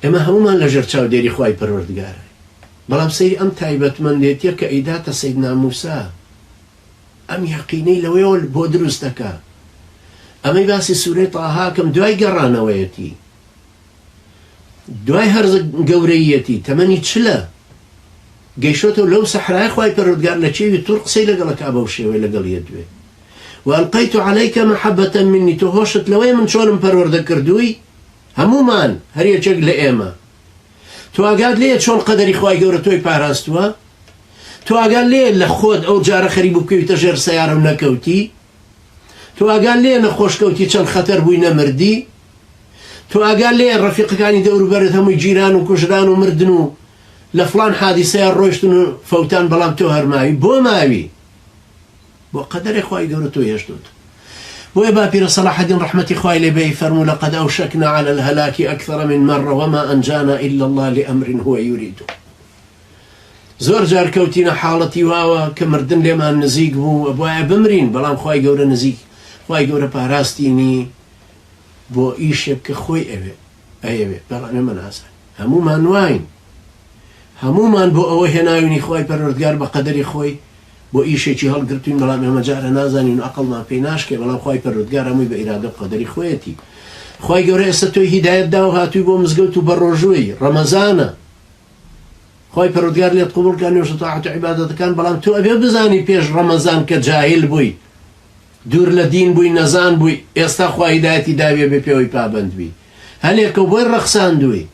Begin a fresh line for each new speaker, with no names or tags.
ئێمە هەمومان لەژێر چاودێری خوای پەروەردگارە بەڵام سەیری ئەم تایبەتمەندێتیە کە ئەیداتە سەیدنا موسا ئەم یەقینەی لەوەیەوە بۆ دروست دەکا ئەمەی باسی سوورەی تاهاکەم دوای گەڕانەوەیەتی دوای هەرزە گەورەیەتی تەمەنی چلە گەیشتەوە لەو سەحرای خوای پەروەردگار لە چێوی توور قسەی لەگەڵەکا بەو شێوەی لەگەڵ یەدوێ وألقيت عليك محبة مني تهوشت لوي من شولم پەروەردە کردووی هەمومان هەر یەکێک لە ئێمە تۆ ئاگات لێیە چۆن قەدەری خوای گەورە تۆی پاراستووە تۆ ئاگات لێیە لە خۆت ئەو جارە خەریب بکەویتە ژێر سەیارە و نەکەوتی تۆ ئاگات لێیە نەخۆشکەوتی چەند خەتەر بووی نەمردی تۆ ئاگات لێیە ڕەفیقەکانی دەوروبەرت هەمووی جیران و کوژران و مردن و لە فڵان حادیسەیە ڕۆیشتن و فەوتان بەڵام تۆ هەرماوی بۆ ماوی بۆ قەدەری خوای گەورە تۆ هێشتوت بۆیە با پیرە صلاح الدین ڕەحمەتی خوای لێ بێی فەرموو لەقەد ئەوشەکنا على الهلاك أكثر من مرة وما أنجانا إلا الله لأمر هو يريده زۆر جار کەوتینە حاڵەتی واوە کە مردن لێمان نزیک بوو بۆیە بمرین بەڵام خوای گەورە نزیک خوای گەورە پاراستینی بۆ ئیشێک کە خۆی ئەوێ بەڵام ئێمە نازان هەمومان واین هەمومان بۆ ئەوە هێناوینی خوای پەروەردگار بە قەدەری خۆی بۆ ئیشێکی هەڵگرتوین بەڵام ئێمە جارە نازانین و عەقڵمان پێی ناشکێ بەڵام خوای پەروەردگار هەمووی بە ئیرادە و قەدەری خۆیەتی خوای گەورە ئێستا تۆی هیدایەت دا و هاتووی بۆ مزگەوت و بە ڕۆژووی ڕەمەزانە خوای پەروەردگار لێت قبوڵ کە نوێژ و تاعەت و عیبادەتەکان بەڵام تۆ ئەبێ بزانی پێش ڕەمەزان کە جاهیل بووی دوور لە دین بووی نەزان بووی ئێستا خوای هیدایەتی داوێ بێ پێوەی پابەند بی هەلێکە بۆی ڕەخساندووی